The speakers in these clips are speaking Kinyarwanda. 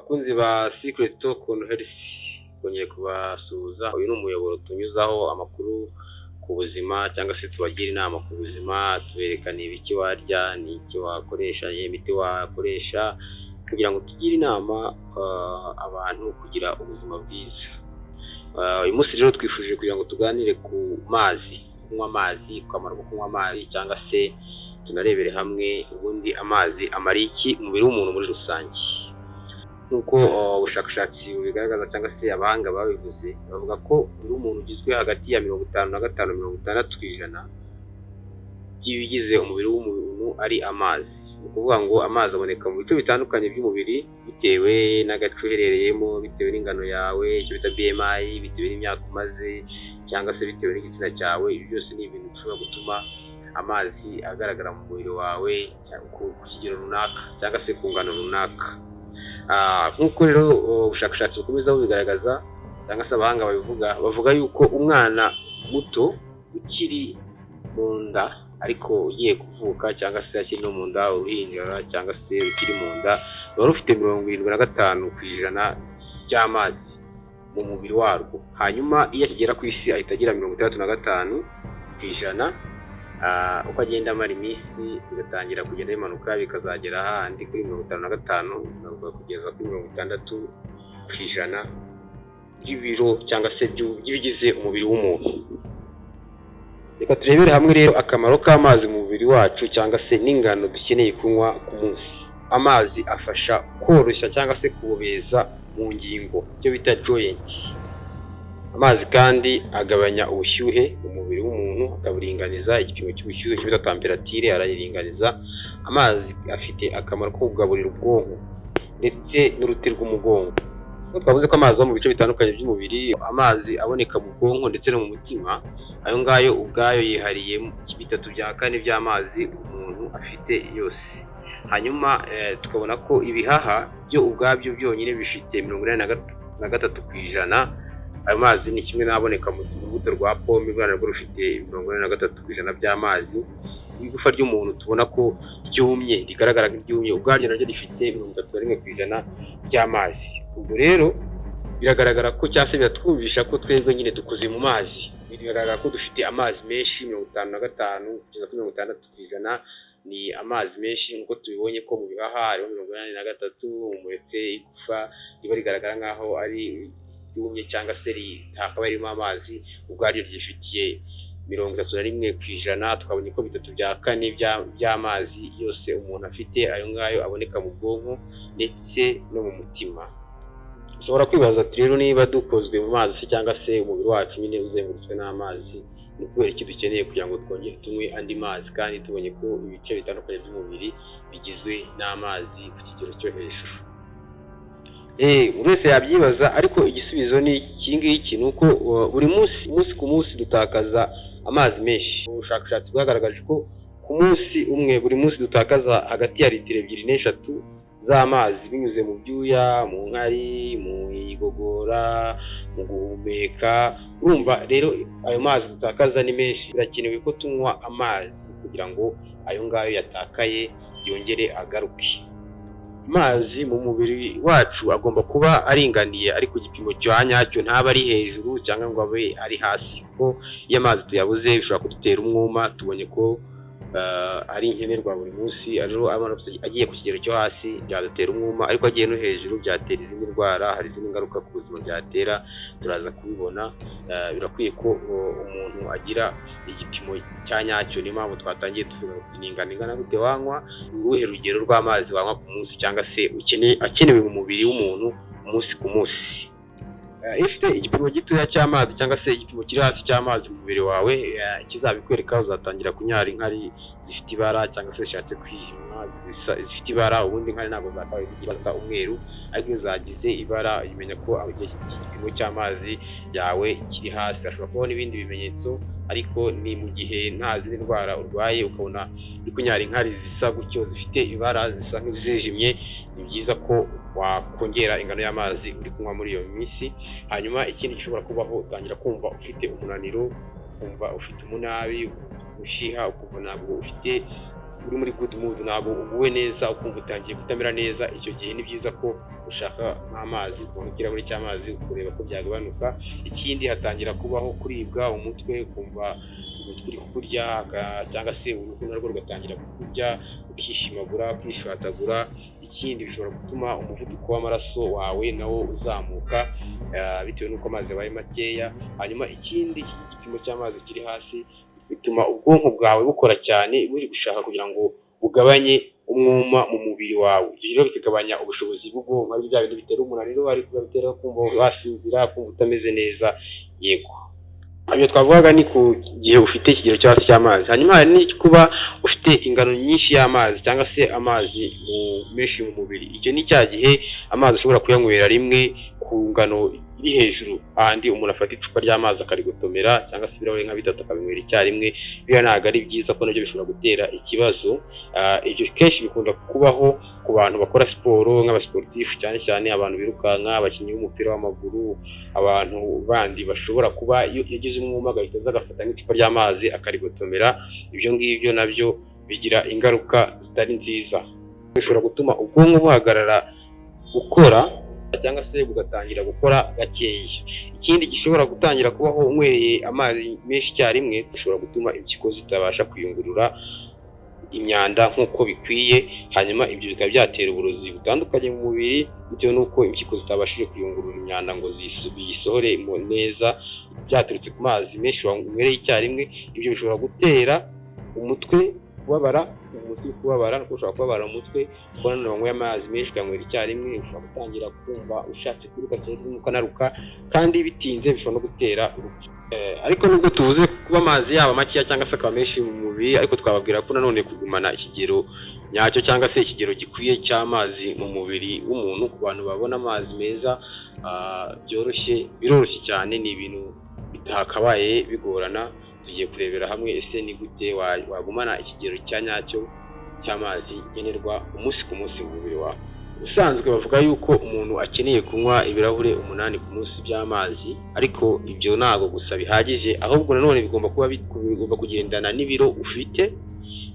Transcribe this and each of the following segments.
Bakunzi ba Secret Talk on Health, kongeye kubasuhuza. Uyu ni umuyoboro tunyuzaho amakuru ku buzima cyangwa se tubagira inama ku buzima, tuberekana ibiki warya n'iki wakoresha, imiti wakoresha kugira ngo tugire inama abantu kugira ubuzima bwiza. Uyu munsi rero twifuje kugira ngo tuganire ku mazi, kunywa amazi, akamaro ko kunywa amazi, cyangwa se tunarebere hamwe ubundi amazi amara iki umubiri w'umuntu muri rusange. Nk'uko ubushakashatsi bubigaragaza cyangwa se abahanga babivuze, bavuga ko buri umuntu ugizwe hagati ya 55-60% y'ibigize umubiri w'umuntu ari amazi. Ni ukuvuga ngo amazi aboneka mu bice bitandukanye by'umubiri bitewe n'agace uherereyemo, bitewe n'ingano yawe, icyo bita BMI, bitewe n'imyaka umaze, cyangwa se bitewe n'igitsina cyawe. Ibi byose ni ibintu bishobora gutuma amazi agaragara mu mubiri wawe ku kigero runaka cyangwa se ku ngano runaka. Nk'uko rero ubushakashatsi bukomeza bubigaragaza cyangwa se abahanga bavuga yuko umwana muto ukiri mu nda ariko ugiye kuvuka cyangwa se akiri no mu nda, uruhinja cyangwa se ukiri mu nda, ruba rufite 75% by'amazi mu mubiri warwo. Hanyuma iyo akigera ku isi ahita agira 65%. Uko agenda amara iminsi bigatangira kugenda bimanuka bikazagera ahandi kuri 55 kugeza kuri 60% y'ibiro cyangwa se by'ibigize umubiri w'umuntu. Reka turebere hamwe rero akamaro k'amazi mu mubiri wacu cyangwa se n'ingano dukeneye kunywa ku munsi. Amazi afasha koroshya cyangwa se kubobeza mu ngingo, icyo bita joint. Amazi kandi agabanya ubushyuhe mu mubiri w'umuntu, akaburinganiza, igipimo cy'ubushyuhe cyitwa temperature arayiringaniza. Amazi afite akamaro ko kugaburira ubwonko ndetse n'uruti rw'umugongo. Twavuze ko amazi mu bice bitandukanye by'umubiri, amazi aboneka mu bwonko ndetse no mu mutima, ayo ngayo ubwayo yihariye 3/4 by'amazi umuntu afite yose. Hanyuma tukabona ko ibihaha byo ubwabyo byonyine bifite 83%. Ayo mazi ni kimwe n'aboneka mu rubuto rwa pome, rwanda rwo rufite 43% by'amazi. Igufa ry'umuntu tubona ko ryumye, rigaragara nk'iryumye, ubwaryo naryo rifite 31% by'amazi. Ubwo rero biragaragara ko cyase biratwumvisha ko twebwe nyine dukoze mu mazi. Biragaragara ko dufite amazi menshi, 55 kugeza kuri 66% ni amazi menshi. Nk'uko tubibonye ko mu bihaha hariho 83, umuretse igufa riba rigaragara nk'aho ari yumye cyangwa se ritakaba ririmo amazi, ubwaryo ryifitiye 31%. Twabonye ko 3/4 by'amazi yose umuntu afite ayo ngayo aboneka mu bwonko ndetse no mu mutima. Ushobora kwibaza ati rero niba dukozwe mu mazi cyangwa se umubiri wacu nyine uzengurutswe n'amazi, ni kubera iki dukeneye kugira ngo twongere tunywe andi mazi kandi tubonye ko ibice bitandukanye by'umubiri bigizwe n'amazi ku kigero cyo hejuru? Buri wese yabyibaza, ariko igisubizo ni iki ngiki, nuko buri munsi ku munsi dutakaza amazi menshi. Ubushakashatsi bwagaragaje ko ku munsi umwe, buri munsi dutakaza hagati ya litiro 2 n'3 z'amazi binyuze mu byuya, mu nkari, mu igogora, mu guhumeka. Urumva rero ayo mazi dutakaza ni menshi. Birakenewe ko tunywa amazi kugira ngo ayo ngayo yatakaye yongere agaruke. Amazi mu mubiri wacu agomba kuba aringaniye, ari ku gipimo cya nyacyo, ntaba ari hejuru cyangwa ngo abe ari hasi, kuko iyo amazi tuyabuze bishobora kudutera umwuma. Tubonye ko ari nkenerwa buri munsi. Rero agiye ku kigero cyo hasi byadutera umwuma, ariko agiye no hejuru byatera izindi ndwara, hari izindi ngaruka ku buzima byatera, turaza kubibona. Birakwiye ko umuntu agira igipimo cya nyacyo. Niyo mpamvu twatangiye tuvuga ngo ingana gute wanywa, uruhe rugero rw'amazi wanywa ku munsi cyangwa se akenewe mu mubiri w'umuntu umunsi ku munsi. Iyo ufite igipimo gitoya cy'amazi cyangwa se igipimo kiri hasi cy'amazi mu mubiri wawe, kizabikwereka uzatangira kunyara inkari zifite ibara cyangwa se zishatse kwijima, zifite ibara. Ubundi inkari ntabwo zakabaye zigira umweru, ariko iyo zagize ibara umenya ko igipimo cy'amazi yawe kiri hasi. Hashobora kubaho n'ibindi bimenyetso, ariko ni mu gihe nta zindi ndwara urwaye ukabona uri kunyara inkari zisa gutyo zifite ibara zisa nk'izijimye, ni byiza ko wakongera ingano y'amazi uri kunywa muri iyo minsi. Hanyuma ikindi gishobora kubaho, utangira kumva ufite umunaniro, ukumva ufite umunabi, ufite ubushiha, ukumva ntabwo ufite uri muri good mood, ntabwo uguwe neza ukumva utangiye kutamera neza, icyo gihe ni byiza ko ushaka nk'amazi, kubona ikirahuri cy'amazi kureba ko byagabanuka. Ikindi hatangira kubaho kuribwa umutwe, kumva umutwe uri kukurya cyangwa se uruhu narwo rugatangira kukurya, ukishimagura, ukishwatagura. Ikindi bishobora gutuma umuvuduko w'amaraso wawe nawo uzamuka bitewe n'uko amazi yabaye makeya. Hanyuma ikindi, igipimo cy'amazi kiri hasi bituma ubwonko bwawe bukora cyane buri gushaka kugira ngo bugabanye umwuma mu mubiri wawe. Ibyo rero bikagabanya ubushobozi bw'ubwonko, ari bya bintu bitera umunaniro, ariko bitera kumva wasinzira, kumva utameze neza. Yego, ibyo twavugaga ni ku gihe ufite ikigero cyo hasi cy'amazi. Hanyuma hari no kuba ufite ingano nyinshi y'amazi cyangwa se amazi menshi mu mubiri. Icyo ni cya gihe amazi ushobora kuyanywera rimwe ku ngano iri hejuru, ahandi umuntu afata icupa ry'amazi akarigotomera cyangwa se ibirahure nka bitatu akabinywera icyarimwe. Biriya ntabwo ari byiza, ko nabyo bishobora gutera ikibazo. Ibyo kenshi bikunda kubaho ku bantu bakora siporo nk'abasiporutifu, cyane cyane abantu birukanka, abakinnyi b'umupira w'amaguru, abantu bandi bashobora kuba iyo yagize umwuma agahita aza agafata nk'icupa ry'amazi akarigotomera. Ibyo ngibyo nabyo bigira ingaruka zitari nziza, bishobora gutuma ubwonko buhagarara gukora cyangwa se bugatangira gukora gakeya. Ikindi gishobora gutangira kubaho unyweye amazi menshi icyarimwe, bishobora gutuma impyiko zitabasha kuyungurura imyanda nk'uko bikwiye. Hanyuma ibyo bikaba byatera uburozi butandukanye mu mubiri, bitewe n'uko impyiko zitabashije kuyungurura imyanda ngo biyisohore neza, byaturutse ku mazi menshi wanywereye icyarimwe. Ibyo bishobora gutera umutwe kubabara, nuko ushobora kubabara umutwe kuko nanone wanyweye amazi menshi ukanywera icyarimwe. Ushobora gutangira kumva ushatse kwiruka cyangwa ukanaruka, kandi bitinze bishobora no gutera urupfu. Ariko nubwo tuvuze kuba amazi yaba makeya cyangwa se akaba menshi mu mubiri, ariko twababwira ko nanone kugumana ikigero nyacyo cyangwa se ikigero gikwiye cy'amazi mu mubiri w'umuntu, ku bantu babona amazi meza biroroshye cyane, ni ibintu bitakabaye bigorana. Tugiye kurebera hamwe ese ni gute wagumana ikigero cya nyacyo cy'amazi nkenerwa umunsi ku munsi mu mubiri wawe. Ubusanzwe bavuga yuko umuntu akeneye kunywa ibirahure 8 ku munsi by'amazi, ariko ibyo ntabwo gusa bihagije, ahubwo nanone bigomba kugendana n'ibiro ufite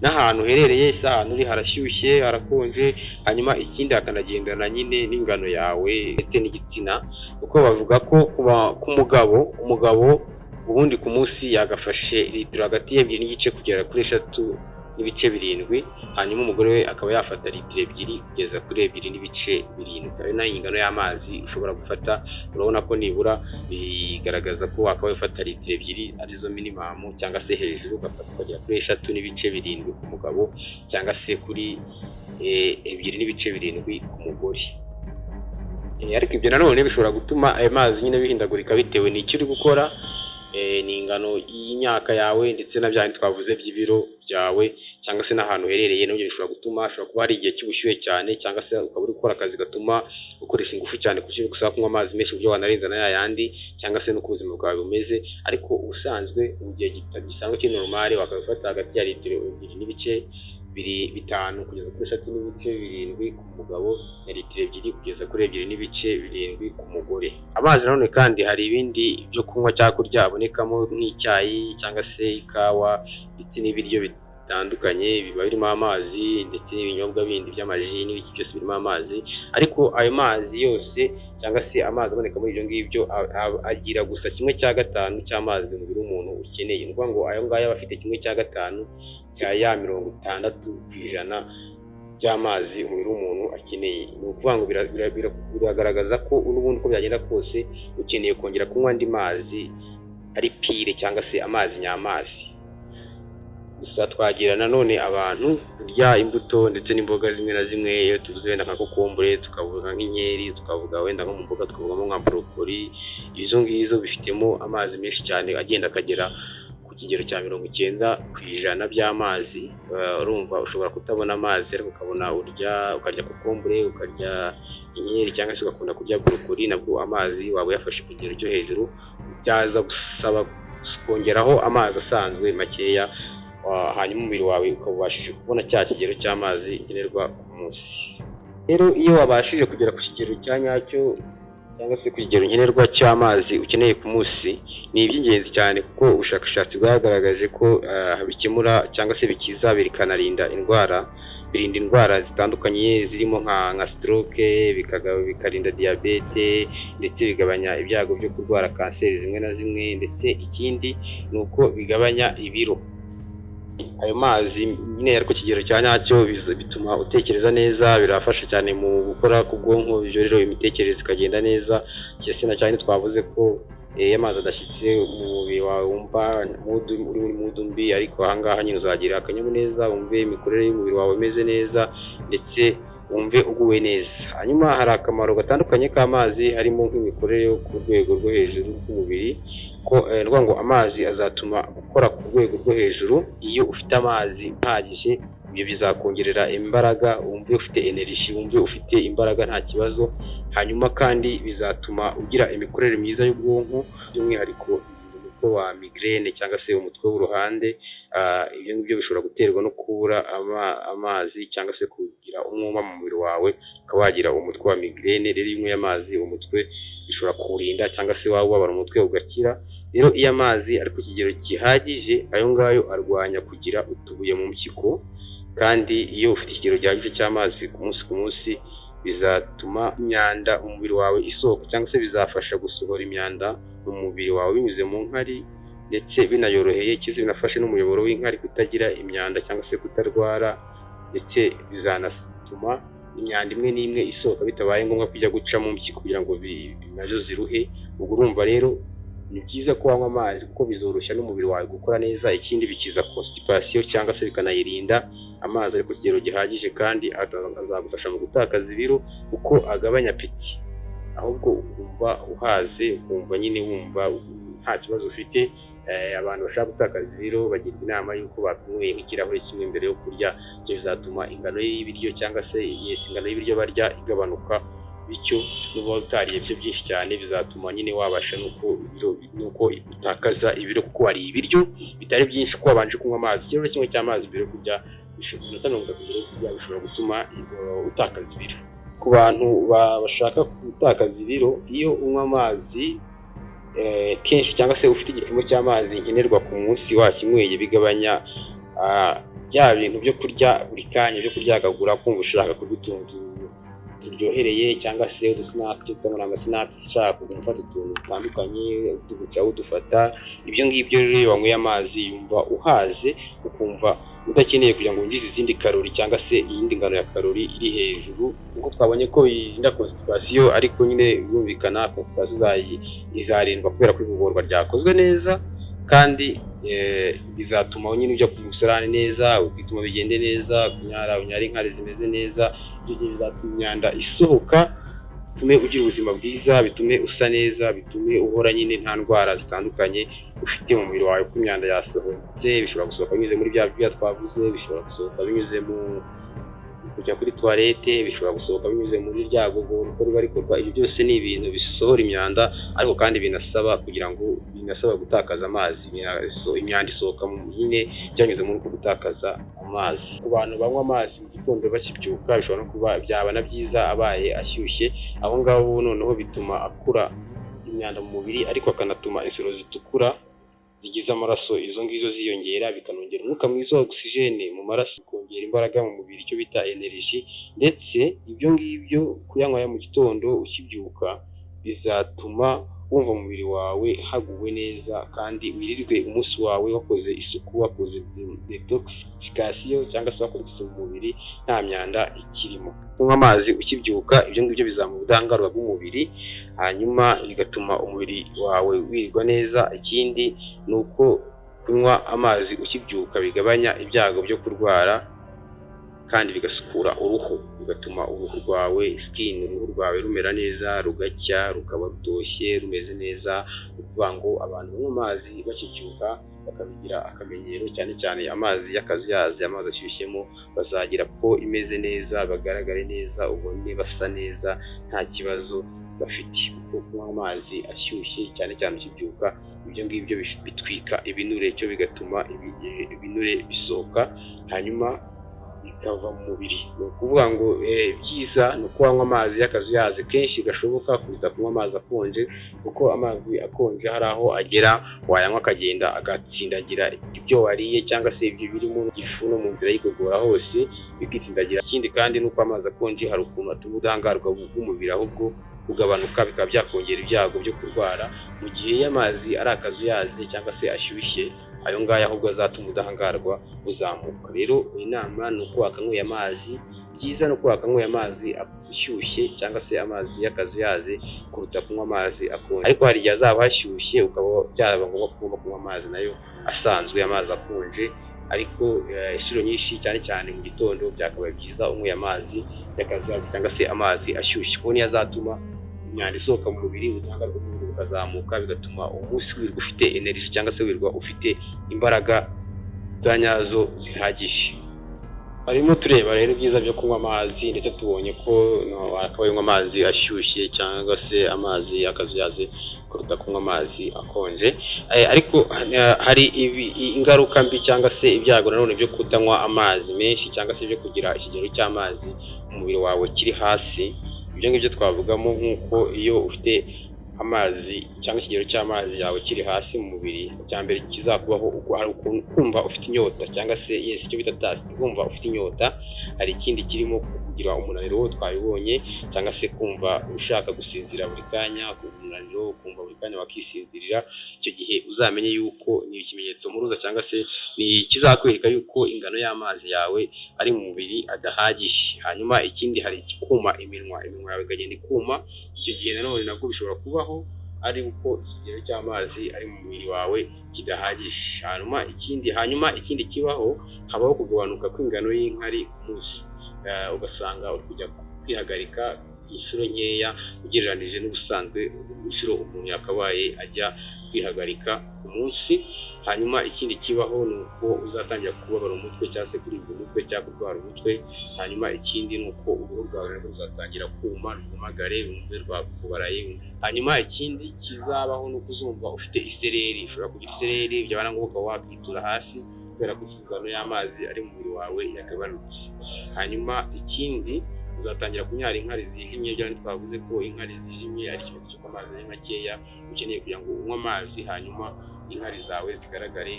n'ahantu uherereye. Se ahantu uri harashyushye, harakonje. Hanyuma ikindi hakanagendana nyine n'ingano yawe ndetse n'igitsina, kuko bavuga ko ku umugabo ubundi ku munsi yagafashe litiro hagati y'2 n'igice kugera kuri 3.7. Hanyuma umugore we akaba yafata litiro 2 kugeza kuri 2.7. Ari nayo ingano y'amazi ushobora gufata. Urabona ko nibura bigaragaza ko akaba yafata litiro 2 arizo minimum, cyangwa se hejuru ugafata kugera kuri 3.7 ku mugabo, cyangwa se kuri 2.7 ku mugore. Ariko ibyo nanone bishobora gutuma ayo mazi nyine bihindagurika bitewe n'icyo uri gukora, ni ingano y'imyaka yawe ndetse na bya twavuze by'ibiro byawe, cyangwa se n'ahantu uherereye. Nabyo bishobora kuba hari igihe cy'ubushyuhe cyane, cyangwa se ukaba uri gukora akazi gatuma ukoresha ingufu cyane kuko gusaba kunywa amazi menshi uburyo wanarenza na yayandi, cyangwa se n'uko ubuzima bwawe bumeze. Ariko ubusanzwe mu gihe gisanzwe kiri normal wakabifata hagati ya litiro 2.5 kugeza kuri 3.7 ku mugabo, na litiro 2 kugeza kuri 2.7 ku mugore. Amazi nanone kandi hari ibindi byo kunywa cyangwa kurya abonekamo nk'icyayi cyangwa se ikawa ndetse n'ibiryo bitandukanye biba birimo amazi, ndetse n'ibinyobwa bindi by'amaji n'ibiki byose birimo amazi. Ariko ayo mazi yose cyangwa se amazi aboneka muri ibyo ngibyo agira gusa 1/5 cy'amazi mu mubiri w'umuntu ukeneye. Ni ukuvuga ngo ayo ngayo aba afite 1/5 cya ya 60% by'amazi umubiri w'umuntu akeneye. Ni ukuvuga ngo biragaragaza ko n'ubundi uko byagenda kose ukeneye kongera kunywa andi mazi ari pire, cyangwa se amazi nyamazi. Gusa twagira nanone abantu kurya imbuto ndetse n'imboga zimwe na zimwe. Iyo tuvuze wenda nka kokombure, tukavuga nk'inkeri, tukavuga wenda nko mu mboga tukavugamo nka brokoli, izo ngizo bifitemo amazi menshi cyane agenda akagera ku kigero cya 90% by'amazi. Urumva ushobora kutabona amazi ariko ukabona ukarya kokombure, ukarya inkeri, cyangwa se ugakunda kurya brokoli, nabwo amazi waba yafashe ku kigero cyo hejuru, byaza gusaba kongeraho amazi asanzwe makeya. Hanyuma umubiri wawe ukabashije kubona cya kigero cy'amazi nkenerwa ku munsi. Rero iyo wabashije kugera ku kigero cya nyacyo cyangwa se ku kigero nkenerwa cy'amazi ukeneye ku munsi, ni iby'ingenzi cyane kuko ubushakashatsi bwagaragaje ko bikemura cyangwa se bikiza bikanarinda indwara, birinda indwara zitandukanye zirimo nka stroke, bikarinda diyabete ndetse bigabanya ibyago byo kurwara kanseri zimwe na zimwe, ndetse ikindi ni uko bigabanya ibiro. Ayo mazi nyine ari ku kigero cya nyacyo bituma utekereza neza, birafasha cyane mu gukora ku bwonko, ibyo rero imitekerereze ikagenda neza. Cyese na cyane twavuze ko iyo amazi adashyitse mu mubiri wawe wumva uri muri mudu mbi, ariko aha ngaha nyine uzagira akanyamuneza, wumve imikorere y'umubiri wawe imeze neza ndetse wumve uguwe neza. Hanyuma hari akamaro gatandukanye k'amazi, harimo nk'imikorere yo ku rwego rwo hejuru rw'umubiri, ko ni ngo amazi azatuma ukora ku rwego rwo hejuru. Iyo ufite amazi ahagije, ibyo bizakongerera imbaraga, wumve ufite energy, wumve ufite imbaraga nta kibazo. Hanyuma kandi bizatuma ugira imikorere myiza y'ubwonko, by'umwihariko umutwe wa migraine cyangwa se umutwe w'uruhande. Ibyo ngibyo bishobora guterwa no kubura amazi cyangwa se kugira umwuma mu mubiri wawe, ukaba wagira umutwe wa migraine. Rero iyo unyweye amazi, umutwe bishobora kuwurinda cyangwa se waba ubabara umutwe ugakira. Rero iyo amazi ari ku kigero gihagije, ayo ngayo arwanya kugira utubuye mu mpyiko, kandi iyo ufite ikigero gihagije cy'amazi ku munsi bizatuma imyanda umubiri wawe isohoka, cyangwa se bizafasha gusohora imyanda mu mubiri wawe binyuze mu nkari, ndetse binayoroheye, kizi binafashe n'umuyoboro w'inkari kutagira imyanda cyangwa se kutarwara, ndetse bizanatuma imyanda imwe n'imwe isohoka bitabaye ngombwa kujya guca mu mpyiko kugira ngo nazo ziruhe. Ubwo urumva rero ni byiza ko wanywa amazi kuko bizoroshya n'umubiri wawe gukora neza. Ikindi bikiza constipation cyangwa se bikanayirinda. Amazi ari ku kigero gihagije kandi azagufasha mu gutakaza ibiro kuko agabanya apeti, ahubwo ukumva uhaze, ukumva nyine wumva nta kibazo ufite. Abantu bashaka gutakaza ibiro bagirwa inama y'uko bakunyweye nk'ikirahure kimwe mbere yo kurya. Ibyo bizatuma ingano y'ibiryo cyangwa se ingano y'ibiryo barya igabanuka, bityo n'uba utariye ibyo byinshi cyane bizatuma nyine wabasha nuko utakaza ibiro, kuko wariye ibiryo bitari byinshi kuko wabanje kunywa amazi. Ikirahure kimwe cy'amazi mbere yo kurya, iminota 30 mbere yo kurya, bishobora gutuma utakaza ibiro. Ku bantu bashaka gutakaza ibiro, iyo unywa amazi kenshi cyangwa se ufite igipimo cy'amazi nkenerwa ku munsi wakinyweye, bigabanya bya bintu byo kurya buri kanya, byo kuryagagura, kumva ushaka kurya utuntu turyohereye cyangwa se udusnacks, cyangwa amasnacks, ushaka gufata utuntu dutandukanye tugucaho udufata. Ibyo ngibyo rero iyo wanyweye amazi yumva uhaze, ukumva udakeneye kugira ngo winjize izindi karori cyangwa se iyindi ngano ya karori iri hejuru, kuko twabonye ko yirinda constipation. Ariko nyine yumvikana constipation izarindwa kubera ko igogorwa ryakozwe neza, kandi bizatuma nyine ujya ku musarani neza, bituma bigende neza, unyara inkari zimeze neza. Ibyo gihe bizatuma imyanda isohoka, bitume ugira ubuzima bwiza, bitume usa neza, bitume uhora nyine nta ndwara zitandukanye ufite mu mubiri wawe kuko imyanda yasohotse. Bishobora gusohoka binyuze muri bya byo twavuze, bishobora gusohoka binyuze mu kujya kuri toilette, bishobora gusohoka binyuze muri rya gogora uko riba rikorwa. Ibyo byose ni ibintu bisohora imyanda, ariko kandi binasaba gutakaza amazi. Imyanda isohoka nyine byanyuze muri uko gutakaza amazi. Ku bantu banywa amazi mu gitondo bakibyuka, bishobora no kuba byaba na byiza abaye ashyushye. Aho ngaho noneho bituma akura imyanda mu mubiri, ariko akanatuma insoro zitukura zigize amaraso izo ngizo ziyongera, bikanongera umwuka mwiza wa oxygene mu maraso, kongera imbaraga mu mubiri, icyo bita energy. Ndetse ibyo ngibyo kuyanywa mu gitondo ukibyuka bizatuma wumva umubiri wawe haguwe neza, kandi wirirwe umunsi wawe wakoze isuku, wakoze detoxification cyangwa se wakoze isuku mu mubiri, nta myanda ikirimo. Kunywa amazi ukibyuka, ibyo ngibyo bizamura ubudahangarwa bw'umubiri, hanyuma bigatuma umubiri wawe wirirwa neza. Ikindi ni uko kunywa amazi ukibyuka bigabanya ibyago byo kurwara, kandi bigasukura uruhu, bigatuma uruhu rwawe uruhu rwawe rumera neza, rugacya, rukaba rutoshye, rumeze neza. Ni ukuvuga ngo abantu banywa amazi bakibyuka bakabigira akamenyero, cyane cyane amazi y'akazuyazi, amazi ashyushyemo, bazagira ko imeze neza, bagaragare neza, ubone basa neza, nta kibazo bafite. Kuko kunywa amazi ashyushye cyane cyane ukibyuka, ibyo ngibyo bitwika ibinure, cyo bigatuma ibinure bisohoka, hanyuma bikava mu mubiri. Ni ukuvuga ngo ibyiza ni uko wanywa amazi y'akazuyaze kenshi gashoboka kuruta kunywa amazi akonje, kuko amazi akonje hari aho agera wayanywa akagenda agatsindagira ibyo wariye cyangwa se ibyo biri mu gifu no mu nzira y'igogora hose bikitsindagira. Ikindi kandi ni uko amazi akonje hari ukuntu atuma ubudahangarwa bw'umubiri ahubwo kugabanuka, bikaba byakongera ibyago byo kurwara, mu gihe iyo amazi ari akazuyaze cyangwa se ashyushye, ayo ngayo ahubwo azatuma ubudahangarwa buzamuka. Rero inama ni uko wakanyweye amazi, byiza ni uko wakanyweye amazi ashyushye cyangwa se amazi y'akazuyaze kuruta kunywa amazi akonje. Ariko hari igihe azaba hashyushye ukaba byaba ngombwa ko ugomba kunywa amazi nayo asanzwe, amazi akonje. Ariko inshuro nyinshi cyane cyane mu gitondo byakabaye byiza unyweye amazi y'akazuyaze cyangwa se amazi ashyushye, kuko niyo azatuma imyanda isohoka mu mubiri, ubudahangarwa bw'umubiri bukazamuka, bigatuma umunsi wirirwa ufite energy cyangwa se wirirwa ufite imbaraga za nyazo zihagije. Harimo tureba rero ibyiza byo kunywa amazi, ndetse tubonye ko wakabaye unywa amazi ashyushye cyangwa se amazi y'akazuyaze kuruta kunywa amazi akonje. Ariko hari ingaruka mbi cyangwa se ibyago nanone byo kutanywa amazi menshi cyangwa se byo kugira ikigero cy'amazi mu mubiri wawe kiri hasi. Ibyo ngibyo twavugamo nk'uko iyo ufite amazi cyangwa ikigero cy'amazi yawe kiri hasi mu mubiri, icya mbere kizakubaho hari ukuntu kumva ufite inyota cyangwa se icyo bita thirst, kumva ufite inyota. Hari ikindi kirimo kugira umunaniro wo twabibonye, cyangwa se kumva ushaka gusinzira buri kanya, umunaniro ukumva buri kanya wakisinzirira. Icyo gihe uzamenye yuko ni ikimenyetso mpuruza cyangwa se ni kizakwereka yuko ingano y'amazi yawe ari mu mubiri adahagije. Hanyuma ikindi hari kuma iminwa yawe ikagenda ikuma. Icyo gihe nanone nabwo bishobora kubaho ari uko ikigero cy'amazi ari mu mubiri wawe kidahagije. Hanyuma ikindi kibaho, habaho kugabanuka kw'ingano y'inkari ku munsi. Ugasanga uri kujya kwihagarika inshuro nkeya ugereranije n'ubusanzwe inshuro umuntu yakabaye ajya kwihagarika ku munsi. Hanyuma ikindi kibaho ni uko uzatangira kubabara umutwe cyangwa se kuribwa umutwe cyangwa kurwara umutwe. Hanyuma ikindi ni uko uruhu rwawe narwo ruzatangira kuma, rwumagare, rumwe rwakubaraye. Hanyuma ikindi kizabaho ni uko uzumva ufite isereri, ushobora kugira isereri byaba na ngombwa ukaba wakwitura hasi kubera ko ingano y'amazi ari mu mubiri wawe yagabanutse. Hanyuma ikindi uzatangira kunyara inkari zijimye. Byo twavuze ko inkari zijimye ari ikimenyetso cy'uko amazi ari makeya, ukeneye kugira ngo unywe amazi hanyuma inkari zawe zigaragare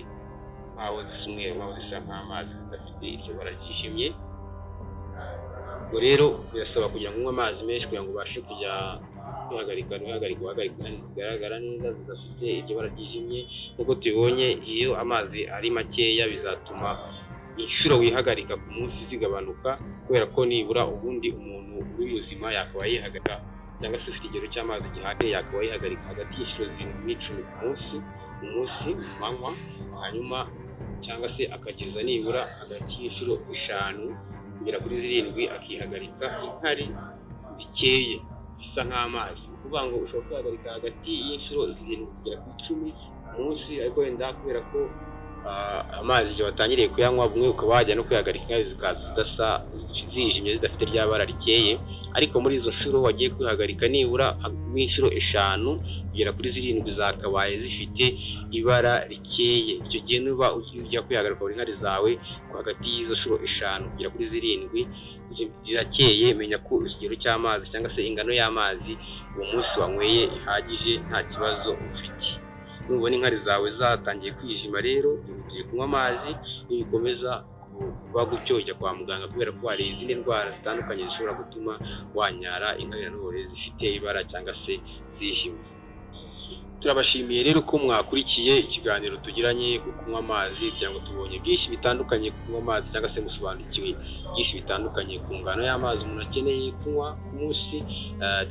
nkaho zisa umweru, nkaho zisa nk'amazi zidafite iryo bara ryijimye. Ubwo rero birasaba kugira ngo unywe amazi menshi kugira ngo ubashe kujya kwihagarika zigaragara neza zidafite iryo bara ryijimye. Nk'uko tubibonye, iyo amazi ari makeya bizatuma inshuro wihagarika ku munsi zigabanuka, kubera ko nibura ubundi umuntu uri muzima yakaba yihagarika cyangwa se ufite ikigero cy'amazi gihagije yakaba yihagarika hagati y'inshuro 7 n'icumi ku munsi mu manywa. Hanyuma cyangwa se akageza nibura hagati y'inshuro 5 kugera kuri 7 akihagarika inkari zikeye zisa nk'amazi. Ni ukuvuga ngo ushobora kwihagarika hagati y'inshuro 7 kugera ku 10 ku munsi, ariko wenda kubera ko amazi igihe watangiriye kuyanywa bumwe ukaba wajya no kwihagarika inkari zikaza zidasa zijimye zidafite rya bara rikeye. Ariko muri izo nshuro wagiye kwihagarika nibura nk'inshuro 5 kugera kuri 7 zakabaye zifite ibara rikeye. Icyo gihe niba ujya kwihagarika buri nkari zawe hagati y'izo nshuro 5 kugera kuri 7 zirakeye, menya ko ikigero cy'amazi cyangwa se ingano y'amazi uwo munsi wanyweye ihagije, nta kibazo ufite. Nubona inkari zawe zatangiye kwijima rero ugiye kunywa amazi. Nibikomeza kuba gutyo ujya kwa muganga, kubera ko hari izindi ndwara zitandukanye zishobora gutuma wanyara inkari nanone zifite ibara cyangwa se zijimye. Turabashimiye rero ko mwakurikiye ikiganiro tugiranye ku kunywa amazi, kugira ngo tubonye byinshi bitandukanye ku kunywa amazi cyangwa se musobanukiwe byinshi bitandukanye ku ngano y'amazi umuntu akeneye kunywa ku munsi.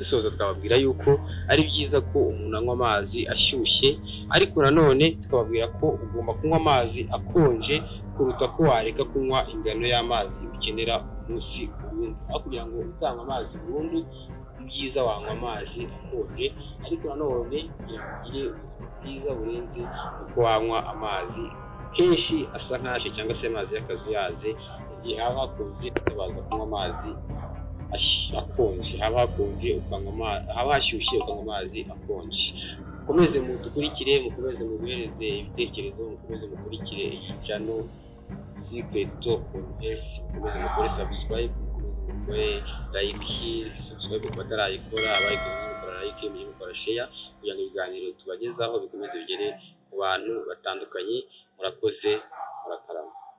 Dusoza twababwira yuko ari byiza ko umuntu anywa amazi ashyushye, ariko nanone twababwira ko ugomba kunywa amazi akonje kuruta ko wareka kunywa ingano y'amazi ukenera umunsi ku wundi. Aho kugira ngo utanywe amazi burundu, byiza wanywa amazi akonje, ariko nanone ugire bwiza burenze uko wanywa amazi kenshi asa nk'ashyushye cyangwa se amazi y'akazuyaze. Igihe haba hakonje utabaza kunywa amazi akonje, haba hakonje haba hashyushye ukanywa amazi akonje. Mukomeze mudukurikire, mukomeze mubihereze ibitekerezo, mukomeze mukurikire iyi channel Secret Talk on S, mukomeze mukore subscribe, mukomeze mukore like, subscribe ku batarayikora, abayikoze mukora like, mukora share, kugira ngo ibiganiro tubagezaho bikomeze bigere ku bantu batandukanye. Murakoze, murakarama.